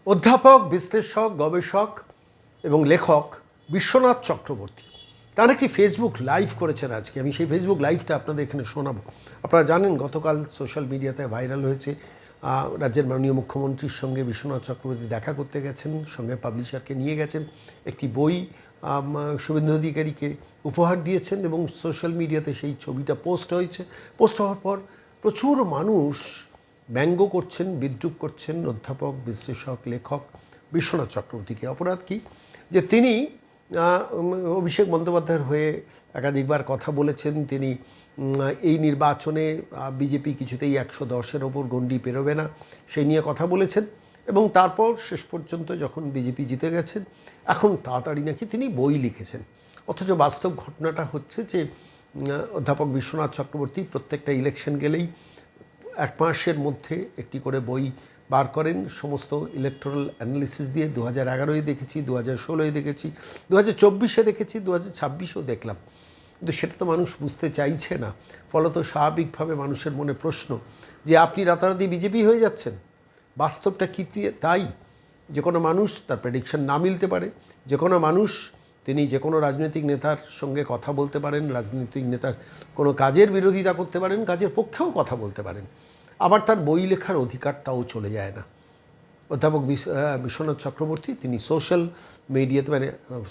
অধ্যাপক, বিশ্লেষক, গবেষক এবং লেখক বিশ্বনাথ চক্রবর্তী তার একটি ফেসবুক লাইভ করেছেন আজকে। আমি সেই ফেসবুক লাইভটা আপনাদের এখানে শোনাবো। আপনারা জানেন গতকাল সোশ্যাল মিডিয়াতে ভাইরাল হয়েছে রাজ্যের মাননীয় মুখ্যমন্ত্রীর সঙ্গে বিশ্বনাথ চক্রবর্তী দেখা করতে গেছেন, সঙ্গে পাবলিশারকে নিয়ে গেছেন, একটি বই শুভেন্দু অধিকারীকে উপহার দিয়েছেন এবং সোশ্যাল মিডিয়াতে সেই ছবিটা পোস্ট হয়েছে। পোস্ট হওয়ার পর প্রচুর মানুষ ব্যঙ্গ করছেন, বিদ্রূপ করছেন অধ্যাপক, বিশ্লেষক, লেখক বিশ্বনাথ চক্রবর্তীকে। অপরাধ কি যে তিনি অভিষেক বন্দ্যোপাধ্যায়ের হয়ে একাধিকবার কথা বলেছেন। তিনি এই নির্বাচনে বিজেপি কিছুতেই 110-এর ওপর গণ্ডি পেরোবে না সেই নিয়ে কথা বলেছেন এবং তারপর শেষ পর্যন্ত যখন বিজেপি জিতে গেছেন এখন তাড়াতাড়ি নাকি তিনি বই লিখেছেন। অথচ বাস্তব ঘটনাটা হচ্ছে যে অধ্যাপক বিশ্বনাথ চক্রবর্তী প্রত্যেকটা ইলেকশন গেলেই 1 মাসের মধ্যে একটি করে বই বার করেন, সমস্ত ইলেকটোরাল অ্যানালিসিস দিয়ে। 2011-এ দেখেছি, 2016-এ দেখেছি, 2024-এ দেখেছি, 2026-এও দেখলাম, কিন্তু সেটা তো মানুষ বুঝতে চাইছে না। ফলত স্বাভাবিকভাবে মানুষের মনে প্রশ্ন যে আপনি রাতারাতি বিজেপি হয়ে যাচ্ছেন। বাস্তবটা কী তাই? যে কোনো মানুষ তার প্রেডিকশন না মিলতে পারে, যে কোনো মানুষ তিনি যে কোনো রাজনৈতিক নেতার সঙ্গে কথা বলতে পারেন, রাজনৈতিক নেতার কোনো কাজের বিরোধিতা করতে পারেন, কাজের পক্ষেও কথা বলতে পারেন, আবার তার বই লেখার অধিকারটাও চলে যায় না। অধ্যাপক বিশ্বনাথ চক্রবর্তী তিনি সোশ্যাল মিডিয়াতে মানে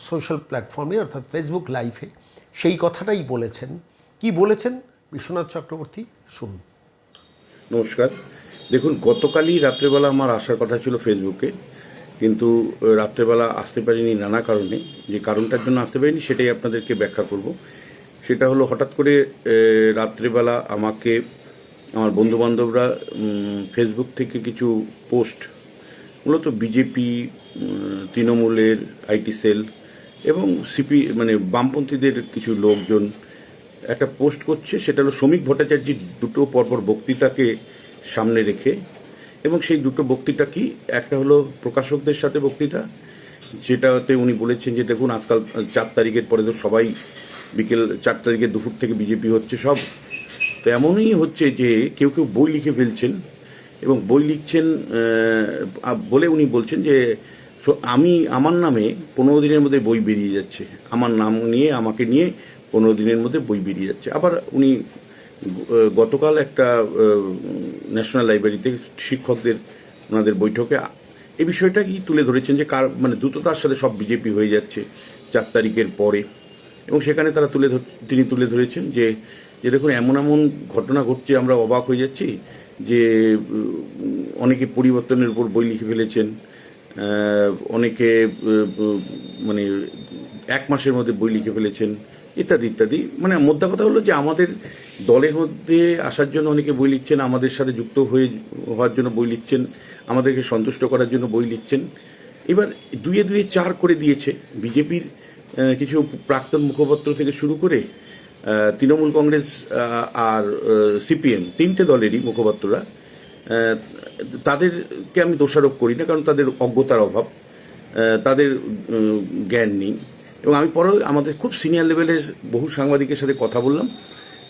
সোশ্যাল প্ল্যাটফর্মে অর্থাৎ ফেসবুক লাইভে সেই কথাটাই বলেছেন। কি বলেছেন বিশ্বনাথ চক্রবর্তী শুনুন। নমস্কার। দেখুন, গতকালই রাত্রেবেলা আমার আসার কথা ছিল ফেসবুকে, কিন্তু রাত্রেবেলা আসতে পারিনি নানা কারণে। যে কারণটার জন্য আসতে পারিনি সেটাই আপনাদেরকে ব্যাখ্যা করব। সেটা হলো, হঠাৎ করে রাত্রেবেলা আমাকে আমার বন্ধুবান্ধবরা ফেসবুক থেকে কিছু পোস্ট, মূলত বিজেপি, তৃণমূলের আইটি সেল এবং সিপি মানে বামপন্থীদের কিছু লোকজন একটা পোস্ট করছে। সেটা হলো শ্রমিক ভট্টাচার্যের দুটো পরপর বক্তৃতাকে সামনে রেখে, এবং সেই দুটো বক্তৃতা কি, একটা হলো প্রকাশকদের সাথে বক্তৃতা, যেটাতে উনি বলেছেন যে দেখুন আজকাল 4 তারিখের পরে তো সবাই বিকেল 4 তারিখের দুপুর থেকে বিজেপি হচ্ছে সব। তো এমনই হচ্ছে যে কেউ কেউ বই লিখে ফেলছেন এবং বই লিখছেন বলে উনি বলছেন যে আমার নামে 15 দিনের মধ্যে বই বেরিয়ে যাচ্ছে, আমার নাম নিয়ে আমাকে নিয়ে 15 দিনের মধ্যে বই বেরিয়ে যাচ্ছে। আবার উনি গতকাল একটা ন্যাশনাল লাইব্রেরিতে শিক্ষকদের ওনাদের বৈঠকে এই বিষয়টা কি তুলে ধরেছেন যে মানে দ্রুততার সাথে সব বিজেপি হয়ে যাচ্ছে 4 তারিখের পরে। এবং সেখানে তিনি তুলে ধরেছেন যে দেখুন এমন এমন ঘটনা ঘটছে, আমরা অবাক হয়ে যাচ্ছি যে অনেকে পরিবর্তনের উপর বই লিখে ফেলেছেন, অনেকে মানে 1 মাসের মধ্যে বই লিখে ফেলেছেন, ইত্যাদি ইত্যাদি। মানে মোদ্দা কথা হলো যে আমাদের দলের মধ্যে আসার জন্য অনেকে বই লিখছেন, আমাদের সাথে যুক্ত হওয়ার জন্য বই লিখছেন, আমাদেরকে সন্তুষ্ট করার জন্য বই লিখছেন। এবার 2-এ 2-এ 4 করে দিয়েছে বিজেপির কিছু প্রাক্তন মুখপাত্র থেকে শুরু করে তৃণমূল কংগ্রেস আর সিপিএম 3টে দলেরই মুখপাত্ররা। তাদেরকে আমি দোষারোপ করি না, কারণ তাদের অজ্ঞতার অভাব, তাদের জ্ঞান নেই। এবং আমি পরে আমাদের খুব সিনিয়র লেভেলের বহু সাংবাদিকের সাথে কথা বললাম,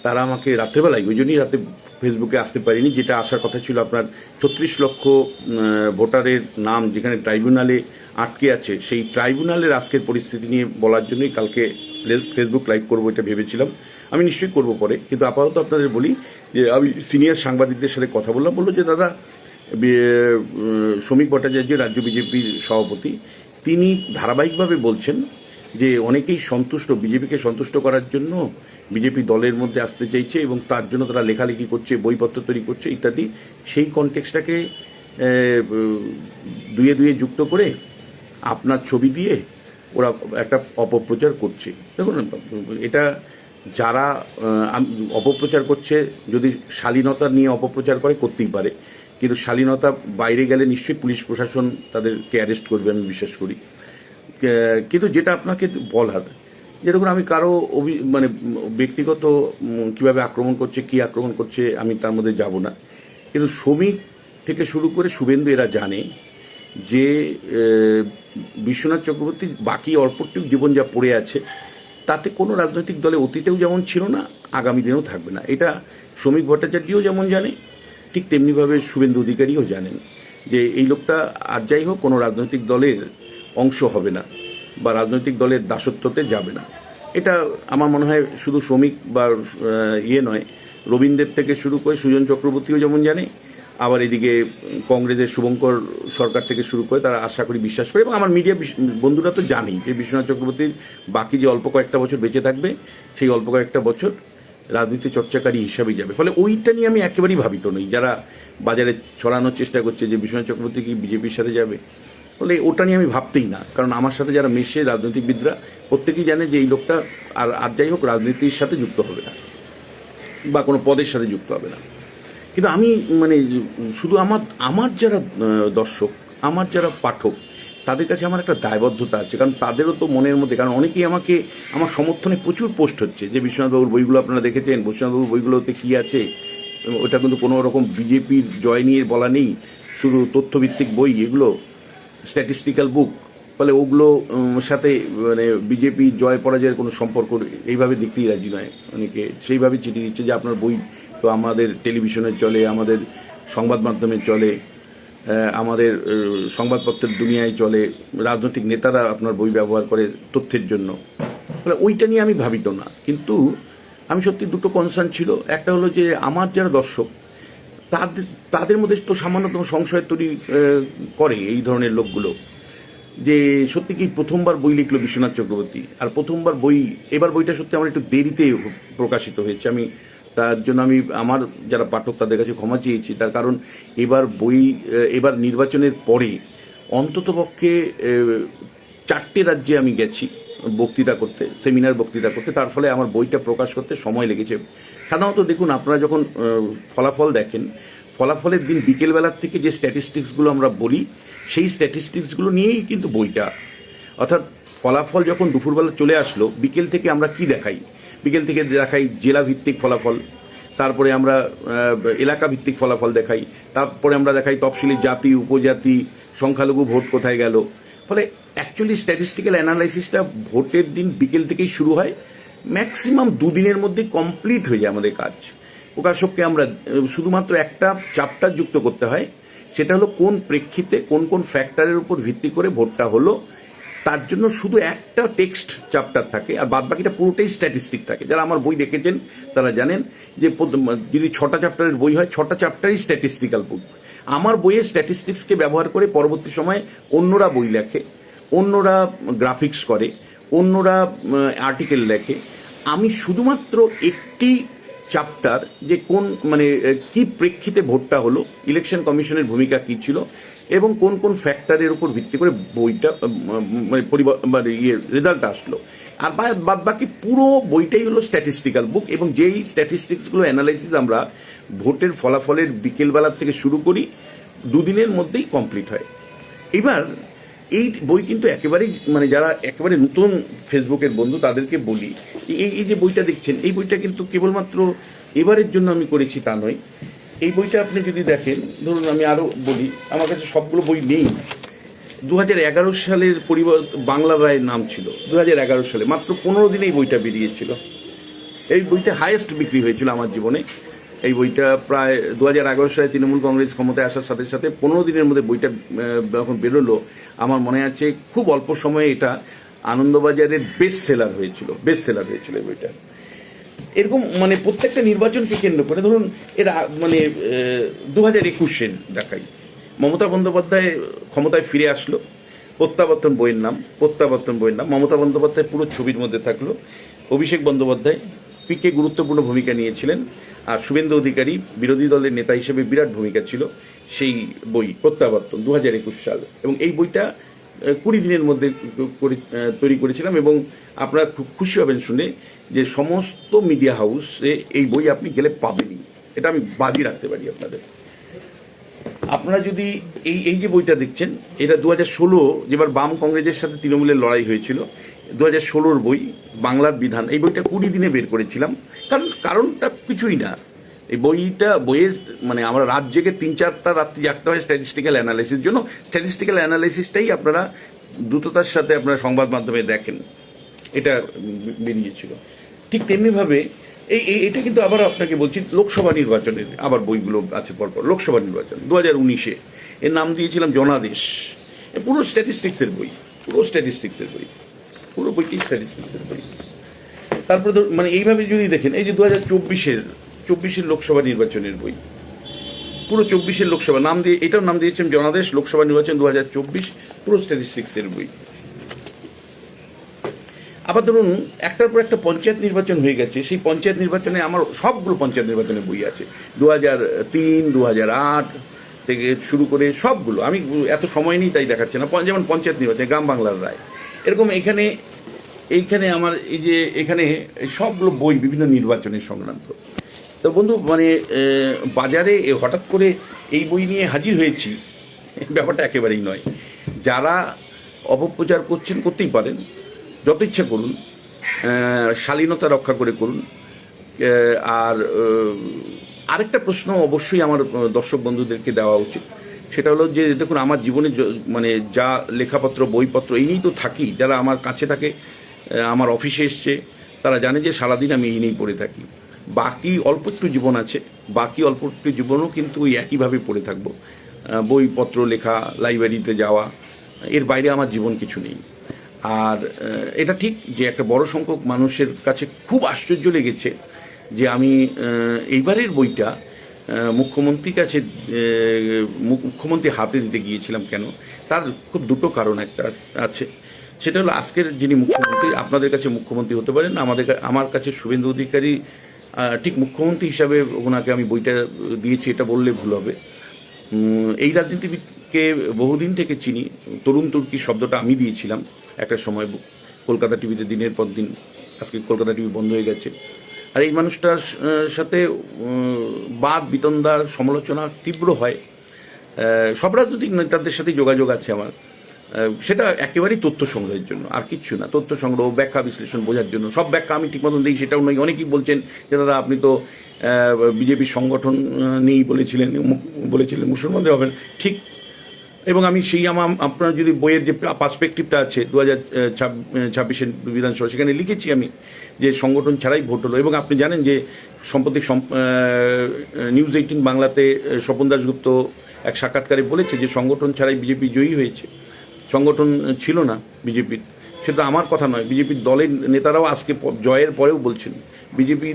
তারা আমাকে রাত্রেবেলায়, ওই জন্যই রাতে ফেসবুকে আসতে পারিনি, যেটা আসার কথা ছিল আপনার 36 লক্ষ ভোটারের নাম যেখানে ট্রাইব্যুনালে আটকে আছে, সেই ট্রাইব্যুনালের আজকের পরিস্থিতি নিয়ে বলার জন্যই কালকে ফেসবুক লাইভ করবো এটা ভেবেছিলাম। আমি নিশ্চয়ই করবো পরে, কিন্তু আপাতত আপনাদের বলি যে আমি সিনিয়র সাংবাদিকদের সাথে কথা বললাম। বললো যে দাদা, শ্রমিক ভট্টাচার্য রাজ্য বিজেপির সভাপতি, তিনি ধারাবাহিকভাবে বলছেন যে অনেকেই সন্তুষ্ট, বিজেপিকে সন্তুষ্ট করার জন্য বিজেপি দলের মধ্যে আসতে চাইছে এবং তার জন্য তারা লেখালেখি করছে, বইপত্র তৈরি করছে ইত্যাদি। সেই কনটেক্সটাকে 2-এ 2-এ যুক্ত করে আপনার ছবি দিয়ে ওরা একটা অপপ্রচার করছে। দেখুন, এটা যারা অপপ্রচার করছে, যদি শালীনতা নিয়ে অপপ্রচার করতেই পারে, কিন্তু শালীনতা বাইরে গেলে নিশ্চয়ই পুলিশ প্রশাসন তাদেরকে অ্যারেস্ট করবে, আমি বিশ্বাস করি। কিন্তু যেটা আপনাকে বলার, যেরকম আমি কারো মানে ব্যক্তিগত কিভাবে আক্রমণ করছে, কি আক্রমণ করছে, আমি তার মধ্যে যাব না। কিন্তু শ্রমিক থেকে শুরু করে শুভেন্দু এরা জানে যে বিশ্বনাথ চক্রবর্তীর বাকি অল্পটুকু জীবন যা পড়ে আছে তাতে কোনো রাজনৈতিক দলে অতীতেও যেমন ছিল না, আগামী দিনেও থাকবে না। এটা শ্রমিক ভট্টাচার্যও যেমন জানে, ঠিক তেমনিভাবে শুভেন্দু অধিকারীও জানেন। যে এই লোকটা আর যাই হোক কোনো রাজনৈতিক দলের অংশ হবে না বা রাজনৈতিক দলের দাসত্বতে যাবে না। এটা আমার মনে হয় শুধু শ্রমিক বা নয়, রবীন্দ্রের থেকে শুরু করে সুজন চক্রবর্তীও যেমন জানে, আবার এদিকে কংগ্রেসের শুভঙ্কর সরকার থেকে শুরু করে তারা আশা করি বিশ্বাস করে, এবং আমার মিডিয়া বন্ধুরা তো জানেই যে বিশ্বনাথ চক্রবর্তীর বাকি যে অল্প কয়েকটা বছর বেঁচে থাকবে সেই অল্প কয়েকটা বছর রাজনীতি চর্চাকারী হিসাবেই যাবে। ফলে ওইটা নিয়ে আমি একেবারেই ভাবিত নই। যারা বাজারে ছড়ানোর চেষ্টা করছে যে বিশ্বনাথ চক্রবর্তী কি বিজেপির সাথে যাবে, ফলে ওটা নিয়ে আমি ভাবতেই না। কারণ আমার সাথে যারা মেশে রাজনীতিবিদরা প্রত্যেকেই জানে যে এই লোকটা আর যাই হোক রাজনীতির সাথে যুক্ত হবে না বা কোনো পদের সাথে যুক্ত হবে না। কিন্তু আমি মানে শুধু আমার যারা দর্শক, আমার যারা পাঠক, তাদের কাছে আমার একটা দায়বদ্ধতা আছে। কারণ তাদেরও তো মনের মধ্যে, কারণ অনেকেই আমাকে আমার সমর্থনে প্রচুর পোস্ট হচ্ছে যে বিশ্বনাথবাবুর বইগুলো আপনারা দেখেছেন, বিশ্বনাথবাবুর বইগুলোতে কী আছে, ওটা কিন্তু কোনো রকম বিজেপির জয় নিয়ে বলা নেই, শুধু তথ্যভিত্তিক বই, এগুলো স্ট্যাটিস্টিক্যাল বুক। ফলে ওগুলো সাথে মানে বিজেপি জয় পরাজয়ের কোনো সম্পর্ক এইভাবে দেখতেই রাজি নয়। অনেকে সেইভাবে চিঠি দিচ্ছে যে আপনার বই তো আমাদের টেলিভিশনে চলে, আমাদের সংবাদ মাধ্যমে চলে, আমাদের সংবাদপত্রের দুনিয়ায় চলে, রাজনৈতিক নেতারা আপনার বই ব্যবহার করে তথ্যের জন্য। ফলে ওইটা নিয়ে আমি ভাবিত না। কিন্তু আমি সত্যি দুটো কনসার্ন ছিল। একটা হলো যে আমার যারা দর্শক তাদের মধ্যে তো সামান্যতম সংশয় তৈরি করে এই ধরনের লোকগুলো, যে সত্যি কি প্রথমবার বই লিখলো বিশ্বনাথ চক্রবর্তী, আর প্রথমবার এবার বইটা সত্যি আমার একটু দেরিতে প্রকাশিত হয়েছে। আমি তার জন্য আমি আমার যারা পাঠক তাদের কাছে ক্ষমা চেয়েছি। তার কারণ এবার নির্বাচনের পরে অন্ততপক্ষে 4টে রাজ্যে আমি গেছি বক্তৃতা করতে, সেমিনার বক্তৃতা করতে। তার ফলে আমার বইটা প্রকাশ করতে সময় লেগেছে। সাধারণত দেখুন, আপনারা যখন ফলাফল দেখেন, ফলাফলের দিন বিকেলবেলার থেকে যে স্ট্যাটিস্টিক্সগুলো আমরা বলি, সেই স্ট্যাটিস্টিক্সগুলো নিয়েই কিন্তু বইটা, অর্থাৎ ফলাফল যখন দুপুরবেলা চলে আসলো, বিকেল থেকে আমরা কি দেখাই? বিকেল থেকে দেখাই জেলা ভিত্তিক ফলাফল, তারপরে আমরা এলাকা ভিত্তিক ফলাফল দেখাই, তারপরে আমরা দেখাই তফসিলি জাতি, উপজাতি, সংখ্যালঘু ভোট কোথায় গেল। ফলে অ্যাকচুয়ালি স্ট্যাটিস্টিক্যাল অ্যানালাইসিসটা ভোটের দিন বিকেল থেকেই শুরু হয়, ম্যাক্সিমাম 2 দিনের মধ্যে কমপ্লিট হয়ে যায় আমাদের কাজ। প্রকাশককে আমরা শুধুমাত্র একটা চ্যাপ্টার যুক্ত করতে হয়, সেটা হলো কোন প্রেক্ষিতে কোন কোন ফ্যাক্টরের উপর ভিত্তি করে ভোটটা হলো, তার জন্য শুধু একটা টেক্সট চ্যাপ্টার থাকে, আর বাদ বাকিটা পুরোটাই স্ট্যাটিস্টিক থাকে। যারা আমার বই দেখেছেন তারা জানেন যে যদি 6টা চ্যাপ্টারের বই হয়, 6টা চ্যাপ্টারই স্ট্যাটিস্টিক্যাল বুক। আমার বইয়ে স্ট্যাটিস্টিক্সকে ব্যবহার করে পরবর্তী সময়ে অন্যরা বই লেখে, অন্যরা গ্রাফিক্স করে, অন্যরা আর্টিকেল লেখে। আমি শুধুমাত্র একটি চ্যাপ্টার, যে কোন মানে কি প্রেক্ষিতে ভোটটা হলো, ইলেকশন কমিশনের ভূমিকা কী ছিল, এবং কোন কোন ফ্যাক্টরের উপর ভিত্তি করে বইটা মানে রেজাল্ট আসলো, আর বাদ বাকি পুরো বইটাই হলো স্ট্যাটিস্টিক্যাল বুক। এবং যেই স্ট্যাটিস্টিক্সগুলো অ্যানালাইসিস আমরা ভোটের ফলাফলের বিকেলবেলার থেকে শুরু করি, 2 দিনের মধ্যেই কমপ্লিট হয়। এবার এই বই কিন্তু একেবারেই মানে যারা একেবারে নতুন ফেসবুকের বন্ধু তাদেরকে বলি, এই যে বইটা দেখছেন, এই বইটা কিন্তু কেবলমাত্র এবারের জন্য আমি করেছি তা নয়। এই বইটা আপনি যদি দেখেন, ধরুন আমি আরও বলি, আমার কাছে সবগুলো বই নেই। 2011 সালের বাংলা রায়ের নাম ছিল, 2011 সালে মাত্র 15 দিনে এই বইটা বেরিয়েছিল। এই বইটা হাইয়েস্ট বিক্রি হয়েছিল আমার জীবনে। এই বইটা প্রায় 2011 সালে তৃণমূল কংগ্রেস ক্ষমতায় আসার সাথে সাথে 15 দিনের মধ্যে বইটা যখন বেরোলো, আমার মনে আছে খুব অল্প সময়ে এটা আনন্দবাজারের বেস্ট সেলার হয়েছিল এই বইটা। এরকম মানে প্রত্যেকটা নির্বাচনকে কেন্দ্র করে, ধরুন এরা মানে 2021 দেখাই, মমতা বন্দ্যোপাধ্যায় ক্ষমতায় ফিরে আসলো, প্রত্যাবর্তন বইয়ের নাম মমতা বন্দ্যোপাধ্যায় পুরো ছবির মধ্যে থাকলো, অভিষেক বন্দ্যোপাধ্যায় পিকে গুরুত্বপূর্ণ ভূমিকা নিয়েছিলেন, আর শুভেন্দু অধিকারী বিরোধী দলের নেতা হিসেবে বিরাট ভূমিকা ছিল। সেই বই প্রত্যাবর্তন 2021 সাল, এবং এই বইটা 20 দিনের মধ্যে তৈরি করেছিলাম। এবং আপনারা খুব খুশি হবেন শুনে যে সমস্ত মিডিয়া হাউসে এই বই আপনি গেলে পাবেনই, এটা আমি বাজি রাখতে পারি আপনাদের। আপনারা যদি এই যে বইটা দেখছেন, এটা 2016 যেবার বাম কংগ্রেসের সাথে তৃণমূলের লড়াই হয়েছিল, 2016 বই বাংলার বিধান, এই বইটা 20 দিনে বের করেছিলাম। কারণটা কিছুই না, এই বইয়ের মানে আমরা রাত জেগে 3-4টা রাত্রি জাগতে হয় স্ট্যাটিস্টিক্যাল অ্যানালাইসিসের জন্য। স্ট্যাটিস্টিক্যাল অ্যানালাইসিসটাই আপনারা দ্রুততার সাথে আপনারা সংবাদ মাধ্যমে দেখেন, এটা বেরিয়েছিল। ঠিক তেমনিভাবে এটা কিন্তু আবার আপনাকে বলছি লোকসভা নির্বাচনের আবার বইগুলো আছে পরপর। লোকসভা নির্বাচন 2019-এ, এর নাম দিয়েছিলাম জনাদেশ। পুরো স্ট্যাটিস্টিক্সের বই, পুরো বইটি স্ট্যাটিস্টিক্সের বই। তারপরে মানে এইভাবে যদি দেখেন, এই যে 2024-এর লোকসভা নির্বাচনের বই, পুরো 24-এর লোকসভা নাম দিয়ে, এটার নাম দিয়েছেন জনাদেশ লোকসভা নির্বাচন 2024, পুরো স্ট্যাটিস্টিক্সের বই। আবার ধরুন একটার পর একটা পঞ্চায়েত নির্বাচন হয়ে গেছে, সেই পঞ্চায়েত নির্বাচনে আমার সবগুলো পঞ্চায়েত নির্বাচনের বই আছে, 2003, 2008 থেকে শুরু করে সবগুলো। আমি এত সময় নেই তাই দেখাচ্ছে না। যেমন পঞ্চায়েত নির্বাচন, গ্রাম বাংলার রায়, এরকম এইখানে আমার এই যে এখানে সবগুলো বই বিভিন্ন নির্বাচনের সংক্রান্ত। তো বন্ধু, মানে বাজারে হঠাৎ করে এই বই নিয়ে হাজির হয়েছি, ব্যাপারটা একেবারেই নয়। যারা অপপ্রচার করছেন করতেই পারেন, যত ইচ্ছা করুন, শালীনতা রক্ষা করে করুন। আর আরেকটা প্রশ্ন অবশ্যই আমার দর্শক বন্ধুদেরকে দেওয়া উচিত, সেটা হলো যে দেখুন, আমার জীবনে মানে যা লেখাপত্র বইপত্র এই নিয়েই তো থাকি। যারা আমার কাছে থাকে, আমার অফিসে এসছে, তারা জানে যে সারাদিন আমি এই নিয়েই পড়ে থাকি। বাকি অল্প একটু জীবন আছে, বাকি অল্প একটু জীবনও কিন্তু ওই একইভাবে পড়ে থাকবো, বইপত্র লেখা, লাইব্রেরিতে যাওয়া, এর বাইরে আমার জীবন কিছু নেই। আর এটা ঠিক যে একটা বড় সংখ্যক মানুষের কাছে খুব আশ্চর্য লেগেছে যে আমি এইবারের বইটা মুখ্যমন্ত্রীর কাছে, মুখ্যমন্ত্রী হাতে দিতে গিয়েছিলাম। কেন? তার খুব দুটো কারণ একটা আছে। সেটা হলো, আজকের যিনি মুখ্যমন্ত্রী, আপনাদের কাছে মুখ্যমন্ত্রী হতে পারেন, আমার কাছে শুভেন্দু অধিকারী ঠিক মুখ্যমন্ত্রী হিসাবে ওনাকে আমি বইটা দিয়েছি, এটা বললে ভুল হবে। এই রাজনীতিবিদকে বহুদিন থেকে চিনি। তরুণ তুর্কি শব্দটা আমি দিয়েছিলাম একটা সময় কলকাতা টিভিতে দিনের পর দিন। আজকে কলকাতা টিভি বন্ধ হয়ে গেছে। আর এই মানুষটার সাথে বাদ বিতণ্ডা, সমালোচনা তীব্র হয়। সব রাজনৈতিক নেতাদের সাথে যোগাযোগ আছে আমার, সেটা একেবারেই তথ্য সংগ্রহের জন্য, আর কিচ্ছু না। তথ্য সংগ্রহ, ব্যাখ্যা বিশ্লেষণ বোঝার জন্য। সব ব্যাখ্যা আমি ঠিক মতন দিই সেটাও নয়। অনেকেই বলছেন যে দাদা আপনি তো বিজেপির সংগঠন নেই বলেছিলেন মুসলমানদের হবেন, ঠিক। এবং আমি সেই আপনার যদি বইয়ের যে পার্সপেক্টিভটা আছে 2026-এর বিধানসভা, সেখানে লিখেছি আমি যে সংগঠন ছাড়াই ভোট হলো। এবং আপনি জানেন যে সম্প্রতি নিউজ 18 বাংলাতে স্বপন দাশগুপ্ত এক সাক্ষাৎকারে বলেছে যে সংগঠন ছাড়াই বিজেপি জয়ী হয়েছে। সংগঠন ছিল না বিজেপির, সেটা আমার কথা নয়। বিজেপির দলের নেতারাও আজকে জয়ের পরেও বলছেন বিজেপি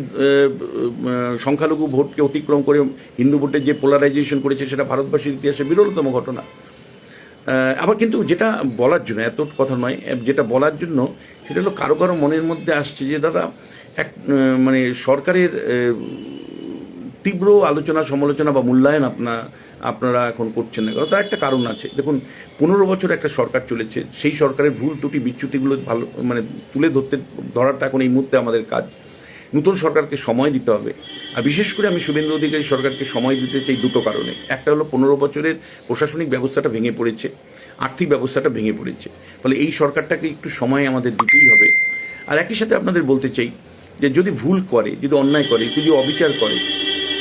সংখ্যালঘু ভোটকে অতিক্রম করে হিন্দু ভোটের যে পোলারাইজেশন করেছে, সেটা ভারতবর্ষের ইতিহাসে বিরলতম ঘটনা। আবার কিন্তু যেটা বলার জন্য, এত কথা নয়, যেটা বলার জন্য সেটা হলো কারো কারো মনের মধ্যে আসছে যে দাদা মানে সরকারের তীব্র আলোচনা, সমালোচনা বা মূল্যায়ন আপনারা এখন করছেন না। তার একটা কারণ আছে। দেখুন, 15 বছর একটা সরকার চলেছে, সেই সরকারের ভুল ত্রুটি বিচ্যুতিগুলো ভালো মানে তুলে ধরাটা এখন এই মুহূর্তে আমাদের কাজ। নতুন সরকারকে সময় দিতে হবে। আর বিশেষ করে আমি শুভেন্দু অধিকারী সরকারকে সময় দিতে চাই দুটো কারণে। একটা হলো 15 বছরের প্রশাসনিক ব্যবস্থাটা ভেঙে পড়েছে, আর্থিক ব্যবস্থাটা ভেঙে পড়েছে, ফলে এই সরকারটাকে একটু সময় আমাদের দিতেই হবে। আর একই সাথে আপনাদের বলতে চাই যে যদি ভুল করে, যদি অন্যায় করে, যদি অবিচার করে,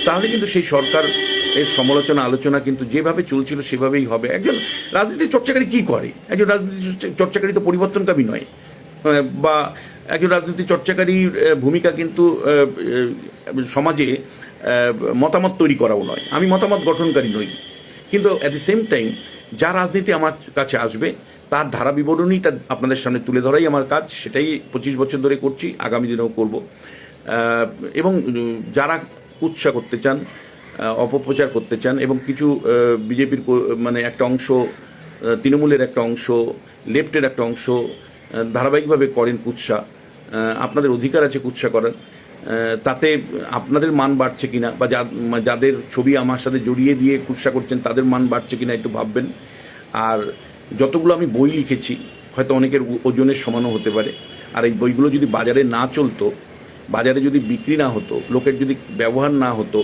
তাহলে কিন্তু সেই সরকার এর সমালোচনা আলোচনা কিন্তু যেভাবে চলছিল সেভাবেই হবে। একজন রাজনীতি চর্চাকারী কি করে? একজন রাজনীতি চর্চাকারী তো পরিবর্তনকামী নয়, বা একজন রাজনীতি চর্চাকারীর ভূমিকা কিন্তু সমাজে মতামত তৈরি করাও নয়। আমি মতামত গঠনকারী নই, কিন্তু অ্যাট দি সেম টাইম যা রাজনীতি আমার কাছে আসবে তার ধারা বিবরণীটা আপনাদের সামনে তুলে ধরাই আমার কাজ। সেটাই 25 বছর ধরে করছি, আগামী দিনেও করব। এবং যারা কুৎসা করতে চান, অপপ্রচার করতে চান, এবং কিছু বিজেপির মানে একটা অংশ, তৃণমূলের একটা অংশ, লেফটের একটা অংশ ধারাবাহিকভাবে করেন কুৎসা, আপনাদের অধিকার আছে কুৎসা করার। তাতে আপনাদের মান বাড়ছে কিনা, বা যাদের ছবি আমার সাথে জড়িয়ে দিয়ে কুৎসা করছেন তাদের মান বাড়ছে কিনা একটু ভাববেন। আর যতগুলো আমি বই লিখেছি হয়তো অনেকের ওজনের সমানও হতে পারে। আর এই বইগুলো যদি বাজারে না চলতো, বাজারে যদি বিক্রি না হতো, লোকের যদি ব্যবহার না হতো,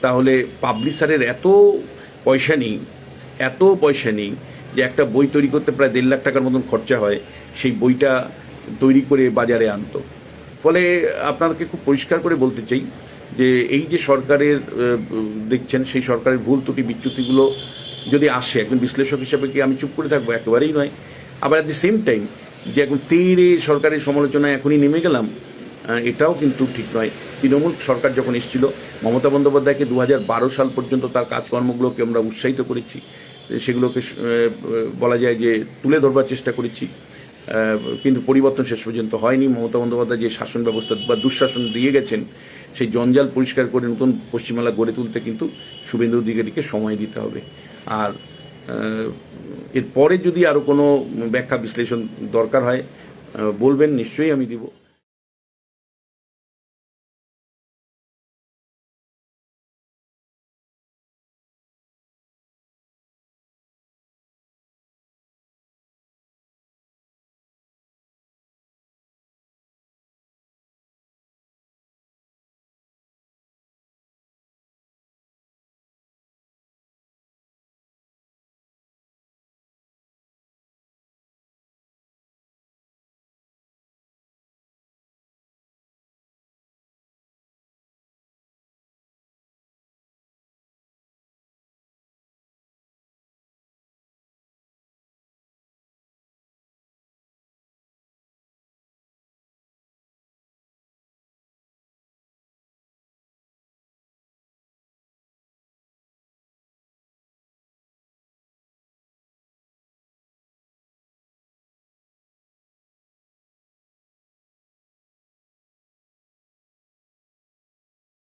তাহলে পাবলিশারের এত পয়সা নেই যে একটা বই তৈরি করতে প্রায় 1.5 লাখ টাকার মতন খরচা হয়, সেই বইটা তৈরি করে বাজারে আনতো। ফলে আপনাদেরকে খুব পরিষ্কার করে বলতে চাই যে এই যে সরকারের দেখছেন, সেই সরকারের ভুল ত্রুটি বিচ্যুতিগুলো যদি আসে, একজন বিশ্লেষক হিসাবে কি আমি চুপ করে থাকবো? একেবারেই নয়। আবার অ্যাট দি সেম টাইম যে এখন তেড়ে সরকারের সমালোচনায় এখনই নেমে গেলাম, এটাও কিন্তু ঠিক নয়। তৃণমূল সরকার যখন এসেছিল, মমতা বন্দ্যোপাধ্যায়কে 2012 সাল পর্যন্ত তার কাজকর্মগুলোকে আমরা উৎসাহিত করেছি। সেগুলোকে বলা যায় যে তুলে ধরবার চেষ্টা করেছি, কিন্তু পরিবর্তন শেষ পর্যন্ত হয়নি। মমতা বন্দ্যোপাধ্যায় যে শাসন ব্যবস্থা বা দুঃশাসন দিয়ে গেছেন, সেই জঞ্জাল পরিষ্কার করে নতুন পশ্চিমবাংলা গড়ে তুলতে কিন্তু শুভেন্দু অধিকারীকে সময় দিতে হবে। আর এরপরে যদি আরও কোনো ব্যাখ্যা বিশ্লেষণ দরকার হয় বলবেন, নিশ্চয়ই আমি দিব।